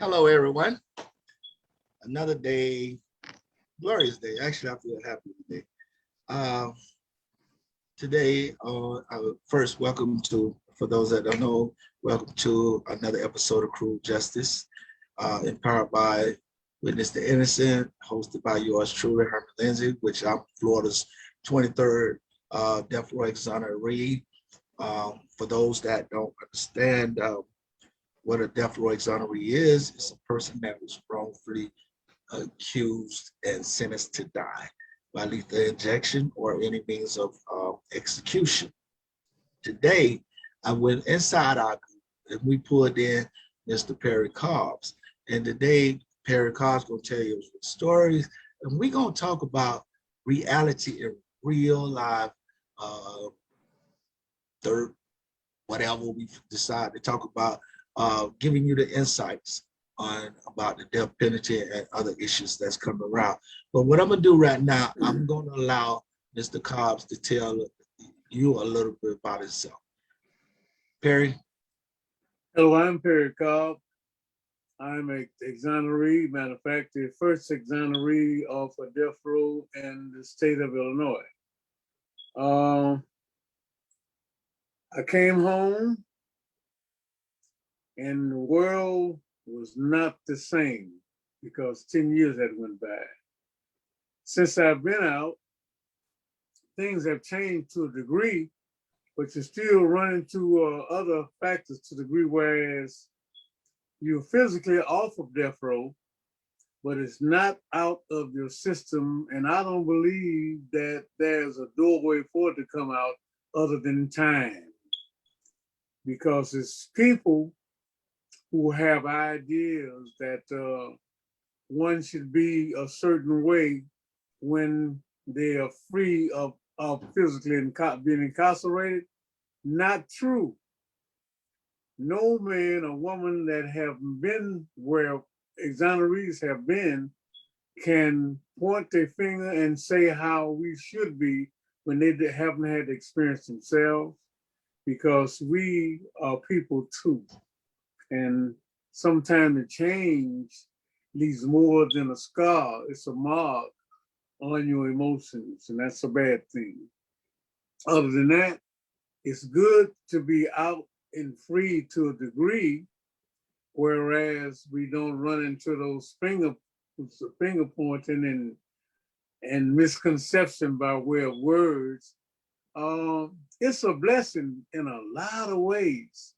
Hello, everyone. Another day, glorious day. Actually, I feel happy today. Uh, today, first, welcome to, for those that don't know, welcome to another episode of Cruel Justice, empowered by Witness the Innocent, hosted by yours truly, Herman Lindsey, which I'm Florida's 23rd death row exoneree. For those that don't understand what a death row exoneree is, it's a person that was wrongfully accused and sentenced to die by lethal injection or any means of execution. Today, I went inside our group and we pulled in Mr. Perry Cobb. And today, Perry Cobb's going to tell you stories, and we're going to talk about reality in real life, third, whatever we decide to talk about, giving you the insights on about the death penalty and other issues that's coming around. But what I'm gonna do right now, I'm gonna allow Mr. Cobbs to tell you a little bit about himself. Perry. Hello, I'm Perry Cobb. I'm an exoneree, matter of fact, the first exoneree off a death row in the state of Illinois. I came home and the world was not the same because 10 years had went by. Since I've been out, things have changed to a degree, but you're still running into other factors to the degree, whereas you're physically off of death row, but it's not out of your system. And I don't believe that there's a doorway for it to come out other than time, because it's people who have ideas that one should be a certain way when they are free of physically being incarcerated. Not true. No man or woman that have been where exonerees have been can point their finger and say how we should be when they haven't had the experience themselves, because we are people too. And sometimes the change leaves more than a scar. It's a mark on your emotions, and that's a bad thing. Other than that, it's good to be out and free to a degree, whereas we don't run into those finger pointing and misconception by way of words. It's a blessing in a lot of ways,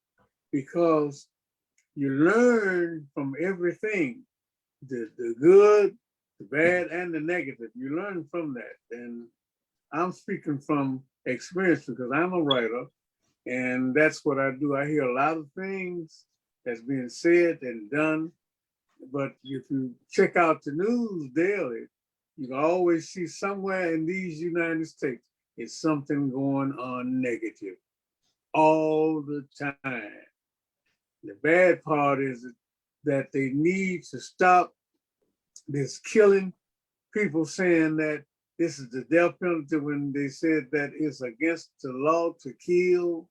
because you learn from everything, the good, the bad, and the negative. You learn from that. And I'm speaking from experience because I'm a writer, and that's what I do. I hear a lot of things that's being said and done, but if you check out the news daily, you can always see somewhere in these United States, it's something going on negative all the time. The bad part is that they need to stop this killing. People saying that this is the death penalty when they said that it's against the law to kill.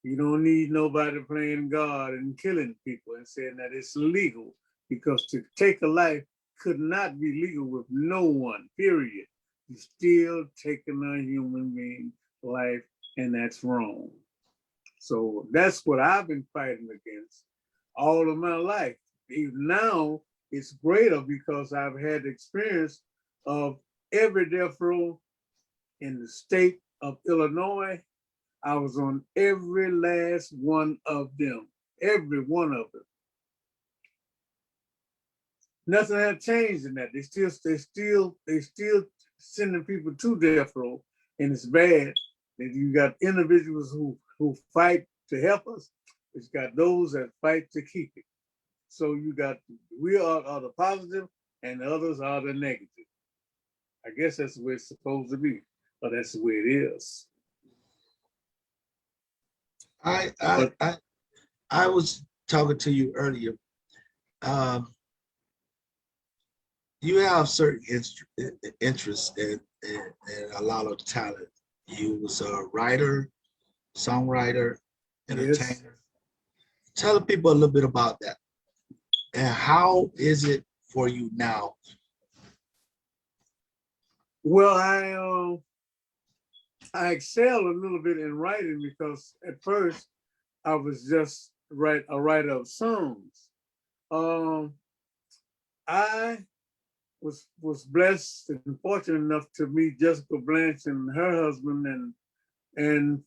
You don't need nobody playing God and killing people and saying that it's legal, because to take a life could not be legal with no one, period. You're still taking a human being life, and that's wrong. So that's what I've been fighting against all of my life. Even now, it's greater because I've had the experience of every death row in the state of Illinois. I was on every last one of them, every one of them. Nothing had changed in that. They still sending people to death row, and it's bad. And you got individuals who fight to help us. It's got those that fight to keep it. So you got, we are the positive and the others are the negative. I guess that's the way it's supposed to be, but that's the way it is. I was talking to you earlier. You have certain interests and a lot of talent. You was a writer, songwriter, entertainer. Yes. Tell the people a little bit about that. And how is it for you now? Well, I excel a little bit in writing because at first I was just a writer of songs. Um, I was blessed and fortunate enough to meet Jessica Blanche and her husband and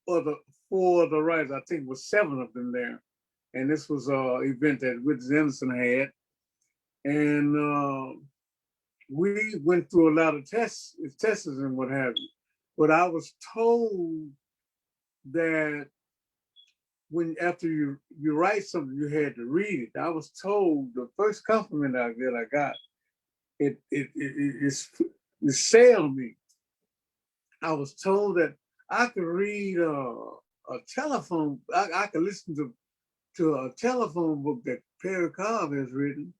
other four other writers. I think it was 7 of them there. And this was an event that Whitney Anderson had. And we went through a lot of tests and what have you. But I was told that after you write something, you had to read it. I was told the first compliment that I got, it sailed me. I was told that I could read a telephone. I could listen to a telephone book that Perry Cobb has written.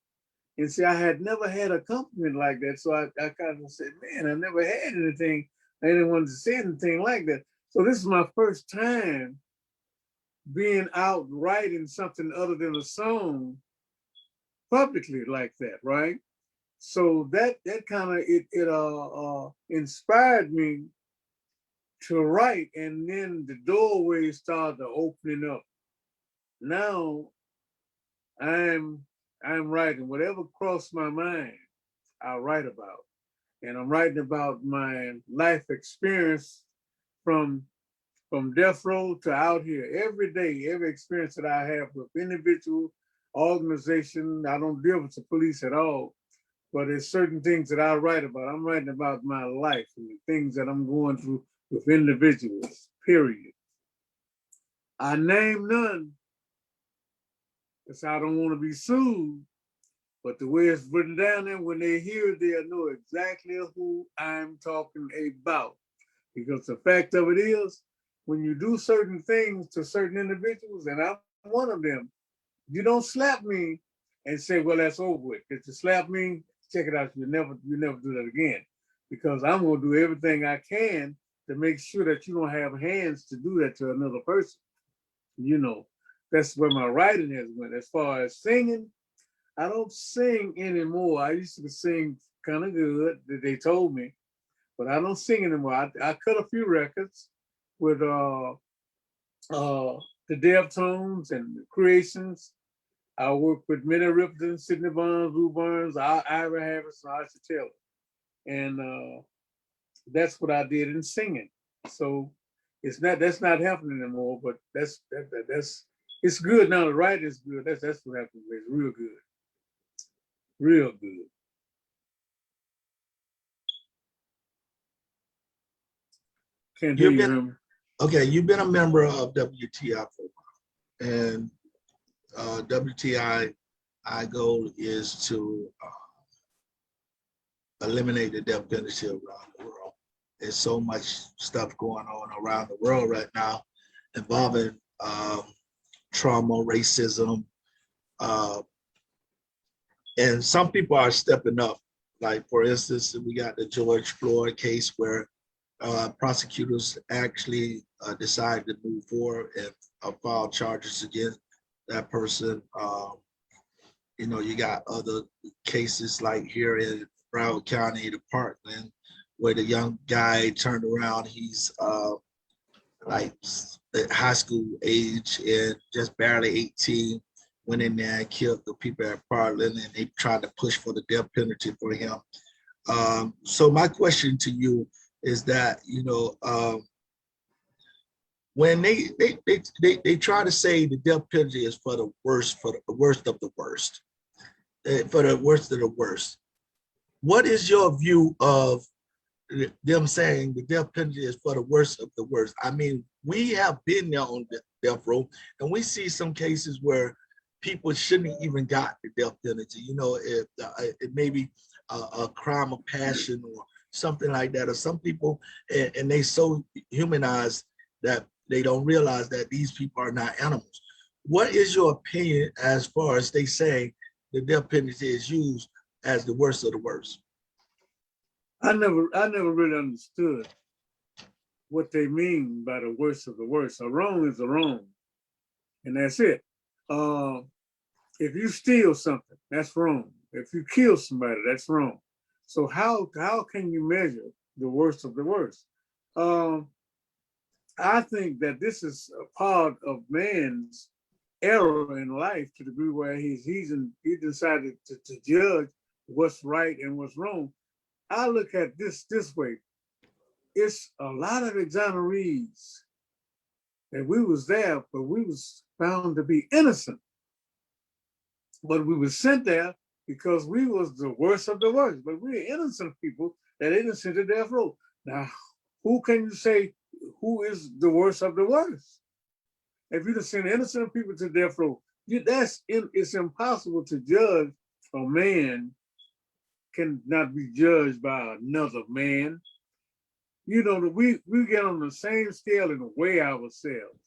And see, I had never had a compliment like that. So I kind of said, man, I never had anyone to say anything like that. So this is my first time being out writing something other than a song publicly like that, right? So that kind of inspired me to write, and then the doorway started opening up. Now I'm writing whatever crossed my mind, I write about, and I'm writing about my life experience from death row to out here. Every day, every experience that I have with individual, organization. I don't deal with the police at all, but there's certain things that I write about. I'm writing about my life and the things that I'm going through with individuals, period. I name none because I don't want to be sued, but the way it's written down there, when they hear it, they'll know exactly who I'm talking about. Because the fact of it is, when you do certain things to certain individuals, and I'm one of them, you don't slap me and say, well, that's over with. If you slap me, check it out, you never do that again. Because I'm gonna do everything I can to make sure that you don't have hands to do that to another person. You know, that's where my writing has went. As far as singing, I don't sing anymore. I used to sing kind of good, that they told me, but I don't sing anymore. I cut a few records with the Deftones and the Creations. I work with Minnie Riperton, Sidney Barnes, Lou Barnes, Ira Harris, and Archie Taylor. And that's what I did in singing. So that's not happening anymore, but that's it's good now. The writing is good. That's what happened. It's real good. Real good. Can't hear You've you, been Herman. okay. You've been a member of WTI for a while, and WTI goal is to eliminate the death penalty around the world. There's so much stuff going on around the world right now involving trauma, racism, uh, and some people are stepping up. Like, for instance, we got the George Floyd case where prosecutors actually decided to move forward and file charges against that person. You got other cases like here in Broward County, the Parkland, where the young guy turned around. He's like at high school age and just barely 18, went in there and killed the people at Parkland, and they tried to push for the death penalty for him. So my question to you is that, when they try to say the death penalty is for the worst, for the worst of the worst, for the worst of the worst, what is your view of them saying the death penalty is for the worst of the worst? I mean, we have been there on death row, and we see some cases where people shouldn't even got the death penalty. It may be a crime of passion or something like that, or some people, and they so humanized that they don't realize that these people are not animals. What is your opinion as far as they say the death penalty is used as the worst of the worst? I never really understood what they mean by the worst of the worst. A wrong is a wrong, and that's it. if you steal something, that's wrong. If you kill somebody, that's wrong. So how can you measure the worst of the worst? I think that this is a part of man's error in life to the degree where he decided to judge what's right and what's wrong. I look at this way. It's a lot of exonerees that we was there, but we was found to be innocent. But we were sent there because we was the worst of the worst. But we're innocent people that ain't sent to death row. Now, who can you say who is the worst of the worst? If you just send innocent people to death row, it's impossible to judge a man cannot be judged by another man. You know, we get on the same scale and weigh ourselves.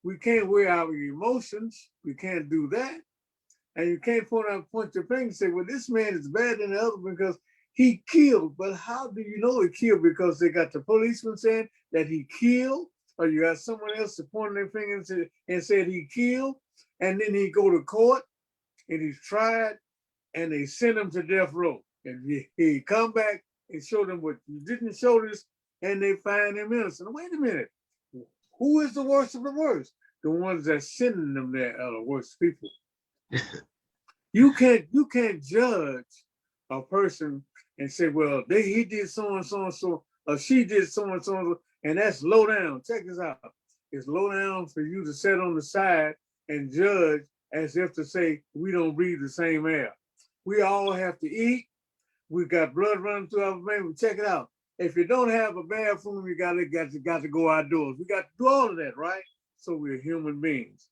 We can't weigh our emotions. We can't do that. And you can't point your finger and say, well, this man is better than the other because he killed. But how do you know he killed? Because they got the policeman saying that he killed, or you got someone else pointing their finger and said he killed, and then he go to court and he's tried and they send him to death row. And he come back and show them what you didn't show this, and they find him innocent. Wait a minute. Who is the worst of the worst? The ones that sending them there are the worst people. You can't judge a person and say, well, he did so and so and so, or she did so and so, and that's low down. Check this out. It's low down for you to sit on the side and judge as if to say we don't breathe the same air. We all have to eat. We got blood running through our veins. Check it out. If you don't have a bathroom, you got to go outdoors. We got to do all of that, right? So we're human beings.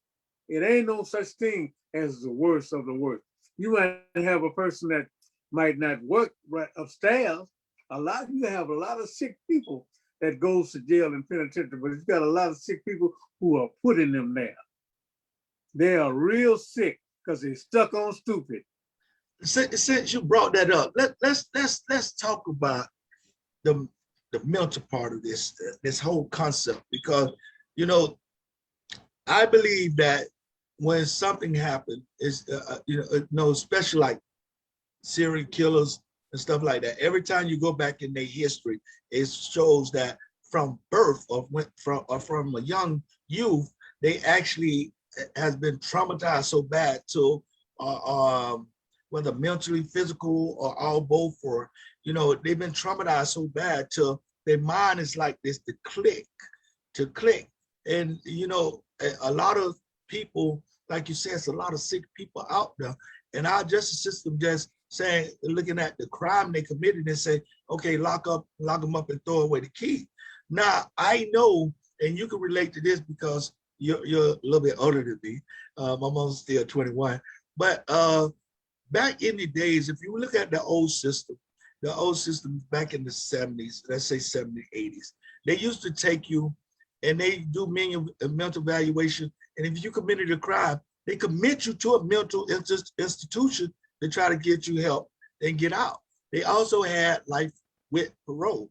It ain't no such thing as the worst of the worst. You might have a person that might not work right upstairs. You have a lot of sick people that goes to jail and penitentiary, but you've got a lot of sick people who are putting them there. They are real sick because they're stuck on stupid. Since you brought that up, let's talk about the mental part of this whole concept, because I believe that when something happened, is especially like serial killers and stuff like that. Every time you go back in their history, it shows that from birth or from a young youth, they actually has been traumatized so bad to whether mentally, physical, or all both, or they've been traumatized so bad till their mind is like this to click. And a lot of people, like you said, it's a lot of sick people out there, and our justice system just saying, looking at the crime they committed and say, okay, lock them up and throw away the key. Now I know, and you can relate to this because you're a little bit older than me. I'm almost still 21, but back in the days, if you look at the old system back in the 70s, let's say 70s, 80s, they used to take you and they do mental evaluation. And if you committed a crime, they commit you to a mental institution to try to get you help and get out. They also had life with parole,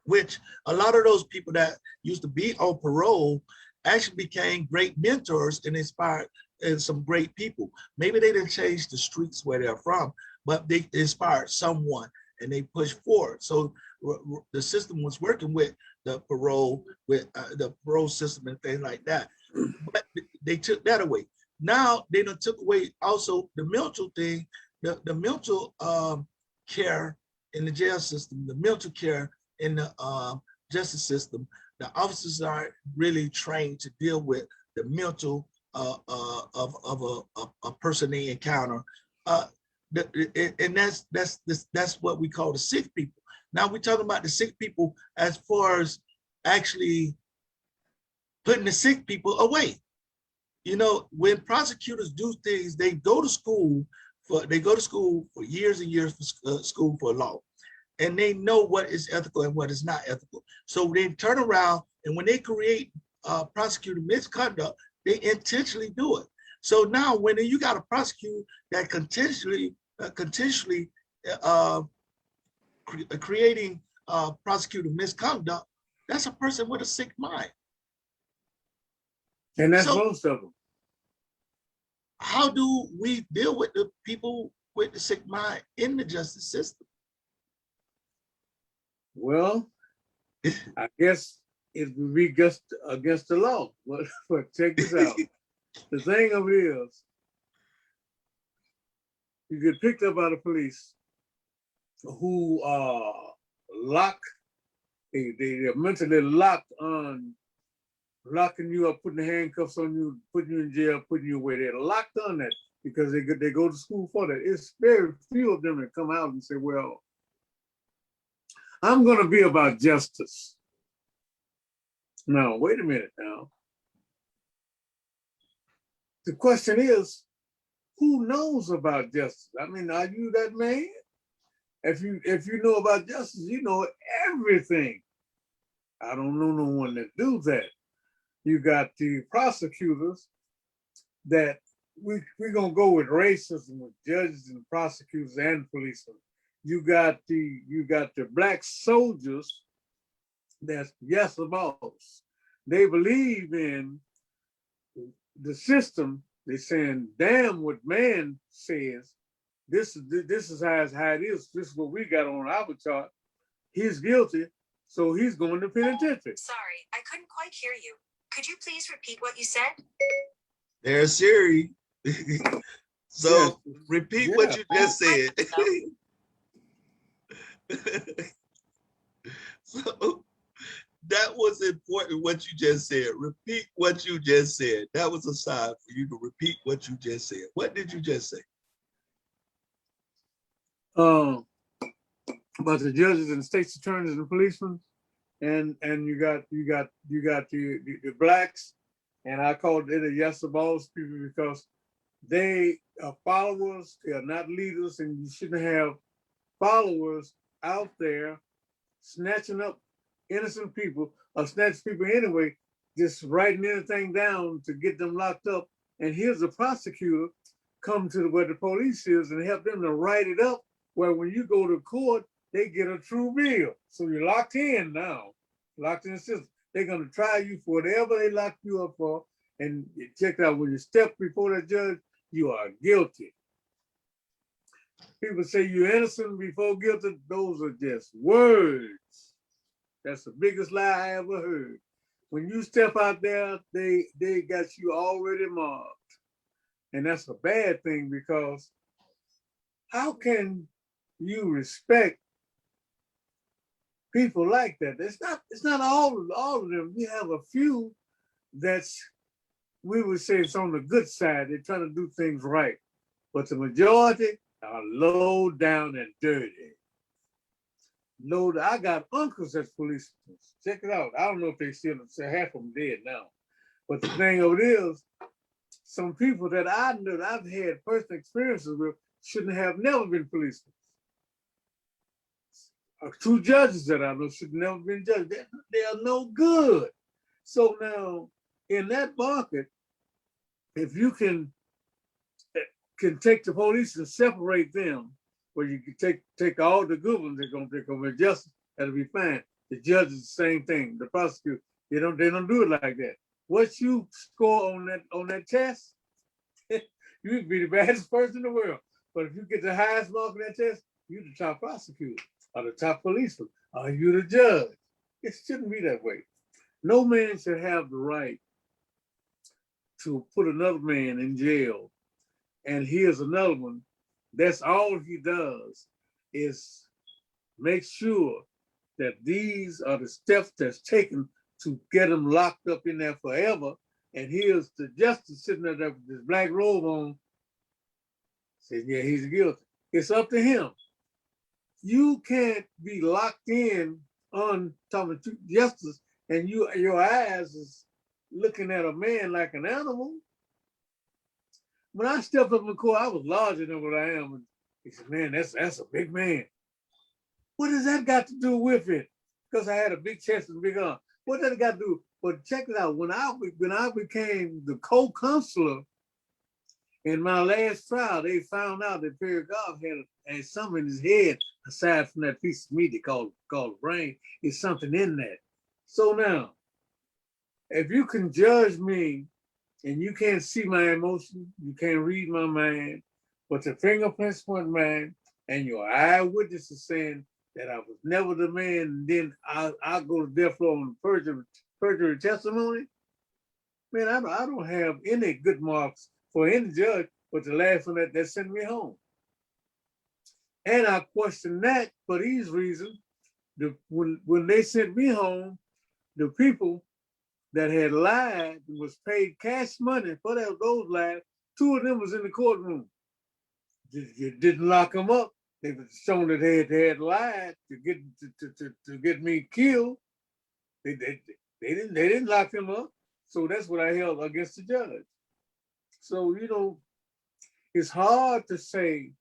which a lot of those people that used to be on parole actually became great mentors and inspired some great people. Maybe they didn't change the streets where they're from, but they inspired someone and they pushed forward. So the system was working with the parole system and things like that. But they took that away. Now they done took away also the mental thing, the mental care in the jail system, the mental care in the justice system. The officers aren't really trained to deal with the mental of a person they encounter, and that's what we call the sick people. Now we're talking about the sick people as far as actually putting the sick people away. When prosecutors do things, they go to school for years and years for school for law, and they know what is ethical and what is not ethical. So they turn around, and when they create prosecutor misconduct, they intentionally do it. So now when you got a prosecutor that continually creating prosecutor misconduct, that's a person with a sick mind. And that's most of them. how do we deal with the people with the sick mind in the justice system? Well, I guess it would be just against the law. But check this out. The thing of it is, you get picked up by the police who lock, they're mentally locked on locking you up, putting the handcuffs on you, putting you in jail, putting you away. They're locked on that because they go to school for that. It's very few of them that come out and say, well, I'm going to be about justice. Now, wait a minute now. The question is, who knows about justice? I mean, are you that man? If you know about justice, you know everything. I don't know no one that do that. You got the prosecutors that we're gonna go with racism with judges and prosecutors and policemen. You got the black soldiers that's yes the boss. They believe in the system. They're saying, damn what man says. This is how it is. This is what we got on our chart. He's guilty, so he's going to penitentiary. Sorry, I couldn't quite hear you. Could you please repeat what you said? There's Siri. So Yes. repeat what you just said. So that was important what you just said. Repeat what you just said. That was a sign for you to repeat what you just said. What did you just say? About the judges and state's attorneys and policemen, and you got the blacks, and I called it a yes of all people because they are followers, they are not leaders, and you shouldn't have followers out there snatching up innocent people or snatch people anyway, just writing anything down to get them locked up. And here's a prosecutor come to where the police is and help them to write it up where when you go to court, they get a true bill. So you're locked in now, locked in the system. They're gonna try you for whatever they locked you up for. And check it out, when you step before the judge, you are guilty. People say you're innocent before guilty. Those are just words. That's the biggest lie I ever heard. When you step out there, they got you already marked. And that's a bad thing because how can you respect people like that? It's not all of them. We have a few that's, we would say it's on the good side. They're trying to do things right. But the majority are low down and dirty. I got uncles that's policemen. Check it out. I don't know if they still, half of them dead now. But the thing of it is, some people that I know that I've had personal experiences with shouldn't have never been policemen. 2 judges that I know should never been judged. They are no good. So now, in that market, if you can take the police and separate them, where you can take all the good ones, they're gonna be justice, that'll be fine. The judge is the same thing. The prosecutor, they don't do it like that. What you score on that test, you'd be the baddest person in the world. But if you get the highest mark on that test, you're the top prosecutor or the top policeman, or you're the judge. It shouldn't be that way. No man should have the right to put another man in jail. And here's another one. That's all he does is make sure that these are the steps that's taken to get him locked up in there forever. And here's the justice sitting there with this black robe on, saying, yeah, he's guilty. It's up to him. You can't be locked in on talking to justice and your eyes is looking at a man like an animal. When I stepped up in court, I was larger than what I am. And he said, man, that's a big man. What does that got to do with it? Because I had a big chest and big arm. What does it got to do? But check it out. When I became the co-counselor in my last trial, they found out that Perry Cobb had something in his head, aside from that piece of meat they call the brain. It's something in that. So now, if you can judge me and you can't see my emotion, you can't read my mind, but the fingerprints weren't mine, and your eyewitness is saying that I was never the man, and then I'll go to death row on perjury testimony. Man, I don't have any good marks for any judge, but the last one that sent me home. And I question that for these reasons. When they sent me home, the people that had lied and was paid cash money for those lies, 2 of them was in the courtroom. You didn't lock them up. They were shown that they had lied to get me killed. They didn't lock them up. So that's what I held against the judge. So, you know, it's hard to say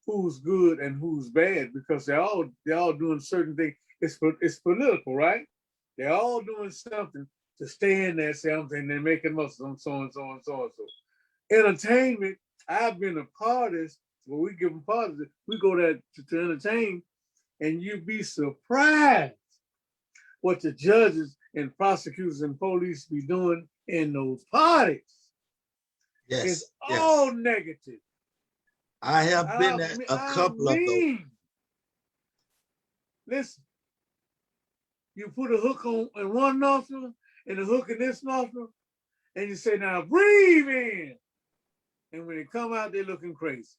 who's good and who's bad because they're all doing certain things. It's political, right? They're all doing something to stay in there, something, they're making muscle and so on, so on, so on. So entertainment, I've been a partist, well, we give them parties, we go there to entertain, and you'd be surprised what the judges and prosecutors and police be doing in those parties. Yes, it's yes. all negative. I have been at a couple of those. Listen, you put a hook on in one nostril and a hook in this nostril, and you say, now breathe in. And when they come out, they're looking crazy.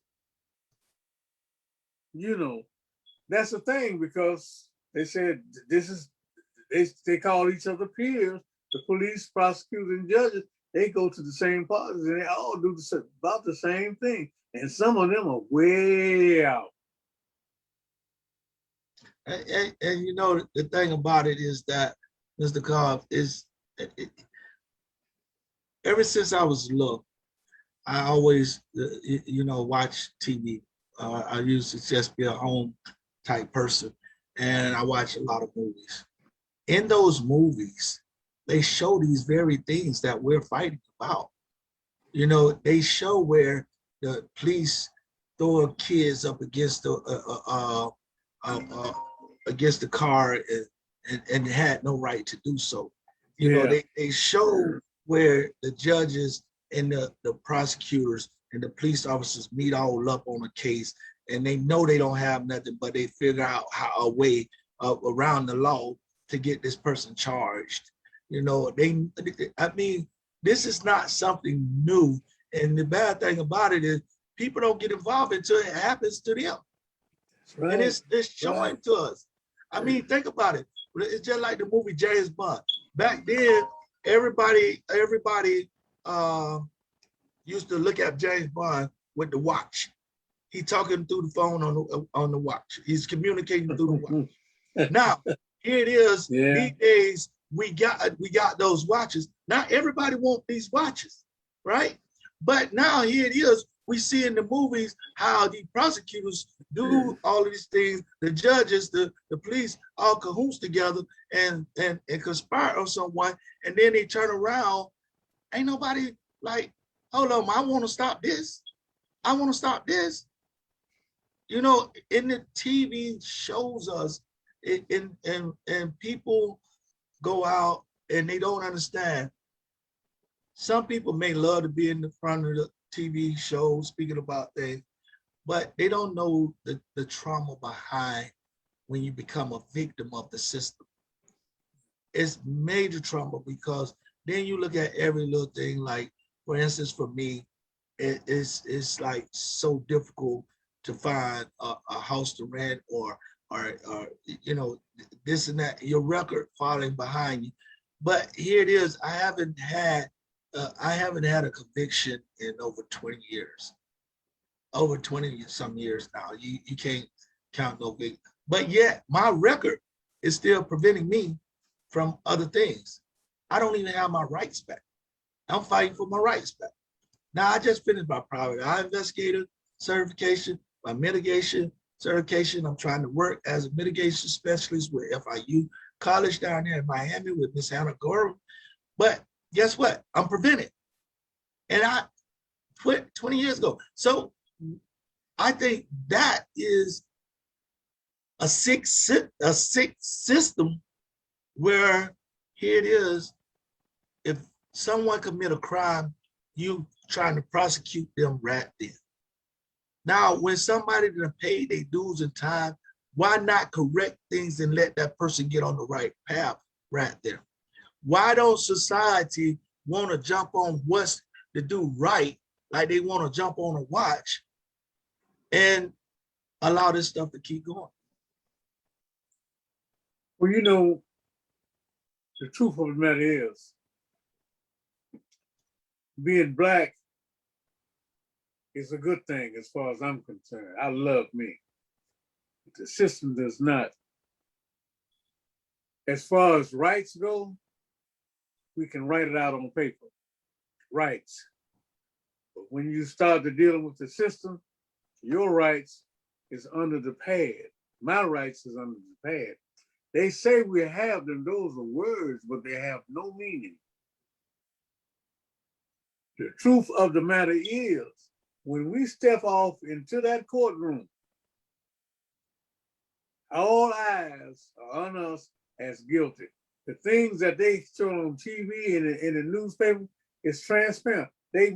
You know, that's the thing, because they said this is, they call each other peers, the police, prosecutors, and judges, they go to the same parties and they all do about the same thing. And some of them are way out. And you know, the thing about it is that, Mr. Cobb, is ever since I was little, I always, you know, watch TV. I used to just be a home type person, and I watch a lot of movies. In those movies, they show these very things that we're fighting about. You know, they show where the police throw kids up against the car and had no right to do so. You know, they show where the judges and the prosecutors and the police officers meet all up on a case, and they know they don't have nothing, but they figure out a way around the law to get this person charged. You know, I mean, this is not something new. And the bad thing about it is people don't get involved until it happens to them. Right. And it's showing to us. I mean, think about it. It's just like the movie James Bond. Back then, everybody used to look at James Bond with the watch. He's talking through the phone on the watch. He's communicating through the watch. Now, here it is. These days, we got those watches. Not everybody wants these watches, right? But now here it is. We see in the movies how the prosecutors do all of these things. The judges, the police, all cahoots together and conspire on someone, and then they turn around. Ain't nobody like, hold on, I want to stop this. I want to stop this. You know, in the TV shows us, and people go out and they don't understand. Some people may love to be in the front of the TV show speaking about things, but they don't know the trauma behind when you become a victim of the system. It's major trauma, because then you look at every little thing. Like, for instance, for me, it's like so difficult to find a house to rent or you know, this and that, your record falling behind you. But here it is. I haven't had a conviction in over 20 years. Over 20 some years now. You can't count no big. But yet my record is still preventing me from other things. I don't even have my rights back. I'm fighting for my rights back. Now, I just finished my private eye investigator certification, my mitigation certification. I'm trying to work as a mitigation specialist with FIU College down there in Miami with Miss Hannah Gorham. But guess what? I'm prevented. And I quit 20 years ago. So I think that is a sick system where here it is. If someone commit a crime, you trying to prosecute them right then. Now, when somebody done paid their dues and time, why not correct things and let that person get on the right path right there? Why don't society want to jump on what's to do right, like they want to jump on a watch and allow this stuff to keep going? Well, you know, the truth of the matter is, being black is a good thing as far as I'm concerned. I love me. The system does not. As far as rights go, we can write it out on paper. Rights. But when you start to dealing with the system, your rights is under the pad. My rights is under the pad. They say we have them, those are words, but they have no meaning. The truth of the matter is, when we step off into that courtroom, all eyes are on us as guilty. The things that they show on TV and in the newspaper is transparent. They're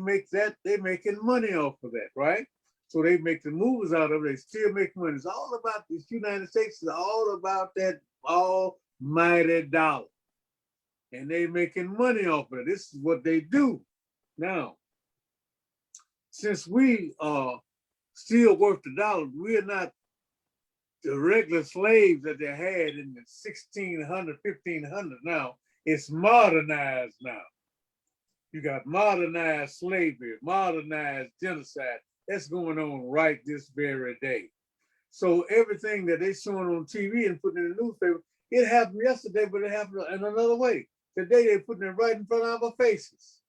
making money off of that, right? So they make the movies out of it. They still make money. It's all about this United States is all about that almighty dollar. And they making money off of it. This is what they do. Now, since we are still worth the dollar, we're not the regular slaves that they had in the 1600, 1500. Now, it's modernized now. You got modernized slavery, modernized genocide. That's going on right this very day. So everything that they showing on TV and putting in the newspaper, it happened yesterday, but it happened in another way. Today, they're putting it right in front of our faces.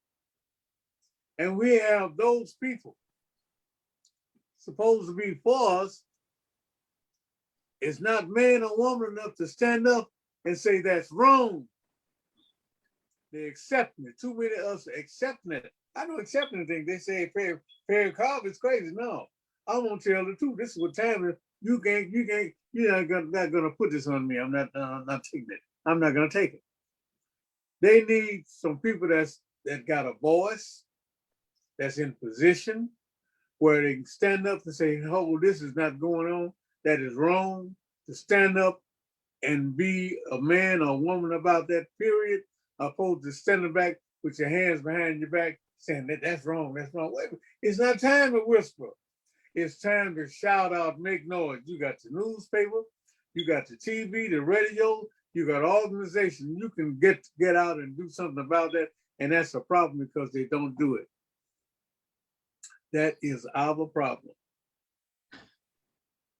And we have those people supposed to be for us. It's not man or woman enough to stand up and say that's wrong. They're accepting it. Too many of us are accepting it. I don't accept anything. They say Perry Cobb is crazy. No, I won't tell the truth. This is what time is. You're not gonna put this on me. I'm not taking it. I'm not gonna take it. They need some people that got a voice, that's in position, where they can stand up and say, oh, this is not going on. That is wrong. To stand up and be a man or a woman about that period, opposed to standing back with your hands behind your back, saying that's wrong, that's wrong. Wait, it's not time to whisper. It's time to shout out, make noise. You got the newspaper, you got the TV, the radio, you got organization. You can get out and do something about that. And that's a problem because they don't do it. That is our problem.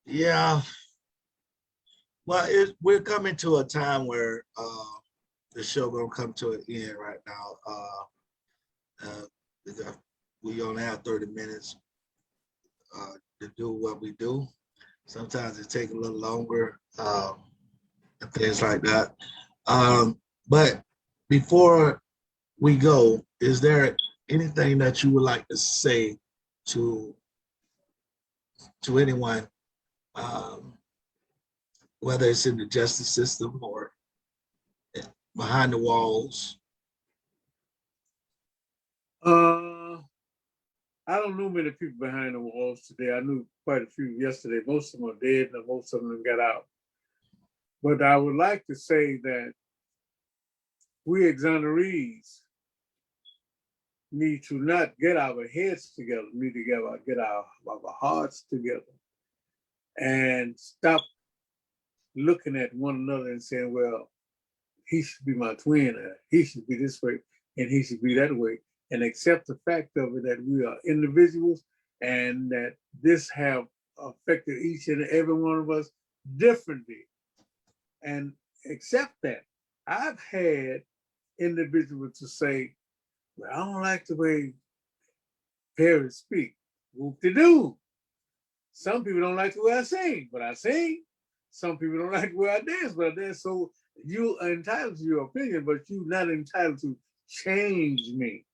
Yeah. Well, we're coming to a time where the show gonna come to an end right now. We only have 30 minutes to do what we do. Sometimes it takes a little longer and things like that. But before we go, is there anything that you would like to say to anyone, whether it's in the justice system or behind the walls? I don't know many people behind the walls today. I knew quite a few yesterday. Most of them are dead and most of them got out. But I would like to say that we exonerees need to not get our heads together, need to get our hearts together and stop looking at one another and saying, well, he should be my twin, or he should be this way, and he should be that way, and accept the fact of it that we are individuals and that this have affected each and every one of us differently, and accept that. I've had individuals to say, well, I don't like the way Perry speak. Whoop-de-doo. Some people don't like the way I sing, but I sing. Some people don't like the way I dance, but I dance. So you are entitled to your opinion, but you're not entitled to change me.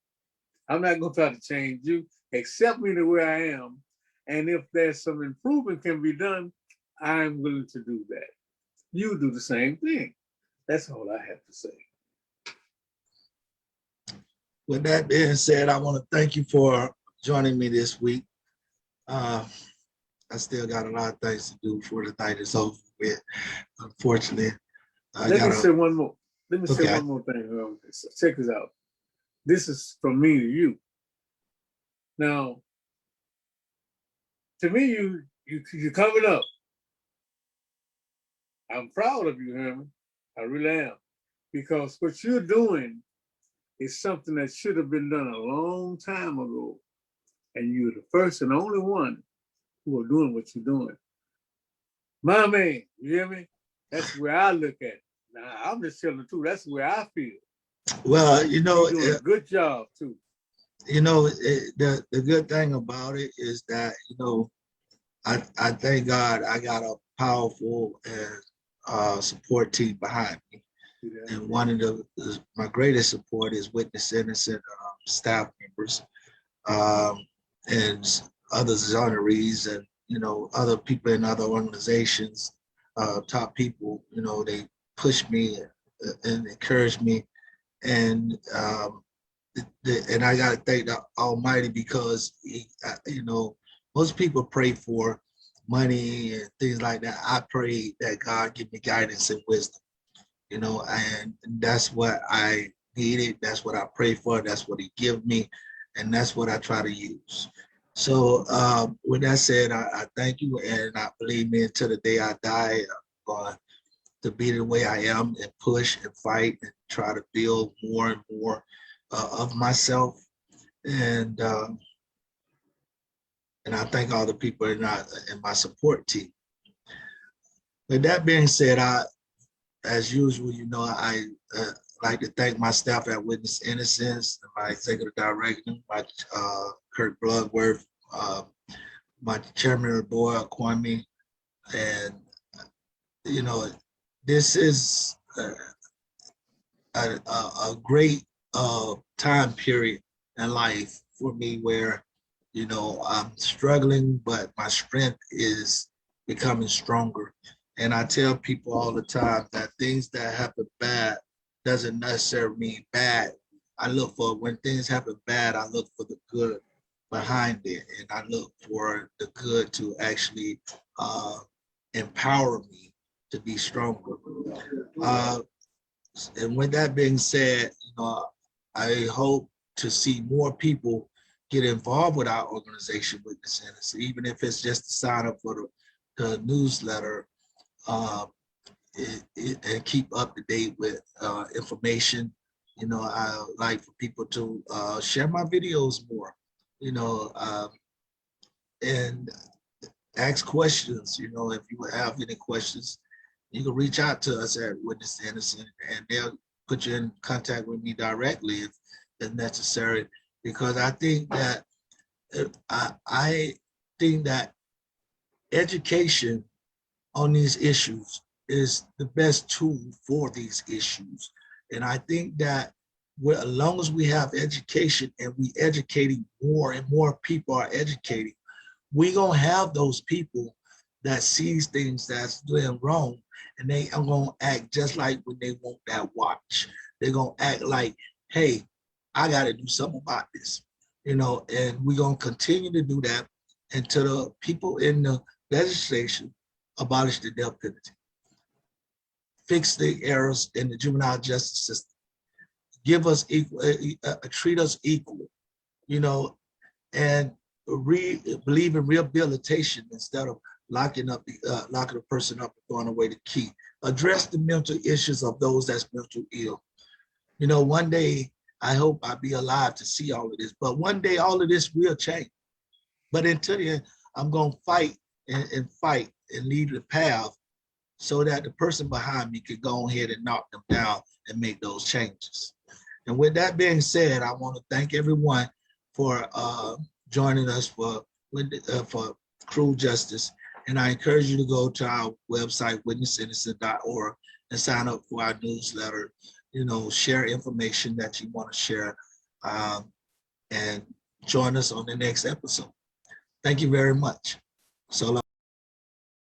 I'm not going to try to change you. Accept me the way I am. And if there's some improvement can be done, I'm willing to do that. You do the same thing. That's all I have to say. with that being said, I want to thank you for joining me this week. I still got a lot of things to do before the night is over with. Unfortunately, Let me say one more. Let me say Okay. one more thing. Check this out. This is from me to you. Now, to me, you covered up. I'm proud of you, Herman. I really am. Because what you're doing is something that should have been done a long time ago. And you're the first and only one who are doing what you're doing. My man, you hear me? That's the way I look at it. Now, I'm just telling the truth. That's the way I feel. Well, you know, You're doing a good job, too. you know, the good thing about it is that, you know, I thank God I got a powerful and support team behind me. Yeah. And one of my greatest support is Witness Innocent staff members and other exonerees and, you know, other people in other organizations, top people, you know, they push me and encourage me. And and I got to thank the Almighty because, you know, most people pray for money and things like that. I pray that God give me guidance and wisdom, you know, and that's what I needed. That's what I pray for. That's what He give me, and that's what I try to use. So with that said, I thank you, and I believe me until the day I die, I'm going to be the way I am and push and fight and try to build more and more of myself. And I thank all the people in my support team. With that being said, as usual, you know, I like to thank my staff at Witness Innocence, my executive director, my Kurt Bloodworth, my chairman of the board, Kwame, and you know, this is a great time period in life for me where, you know, I'm struggling, but my strength is becoming stronger. And I tell people all the time that things that happen bad doesn't necessarily mean bad. I look for, when things happen bad, I look for the good behind it. And I look for the good to actually empower me to be stronger. And with that being said, you know, I hope to see more people get involved with our organization, Witness Innocence, even if it's just to sign up for the newsletter and keep up to date with information. You know, I like for people to share my videos more, you know, and ask questions. You know, if you have any questions, you can reach out to us at Witness Innocent and they'll put you in contact with me directly if necessary, because I think that I think that education on these issues is the best tool for these issues. And I think that as long as we have education and we educating more and more people are educating, we gonna have those people that sees things that's doing wrong, and they are gonna act just like when they want that watch. They're gonna act like, hey, I gotta do something about this, you know, and we're gonna continue to do that until the people in the legislation abolish the death penalty, fix the errors in the juvenile justice system, give us equal, treat us equal, you know, and believe in rehabilitation instead of locking a person up and throwing away the key. Address the mental issues of those that's mental ill. You know, one day I hope I'll be alive to see all of this, but one day all of this will change. But until then, I'm gonna fight and fight and lead the path so that the person behind me can go ahead and knock them down and make those changes. And with that being said, I want to thank everyone for joining us for Cruel Justice. And I encourage you to go to our website, witnessinnocent.org, and sign up for our newsletter. You know, share information that you want to share, and join us on the next episode. Thank you very much. So long.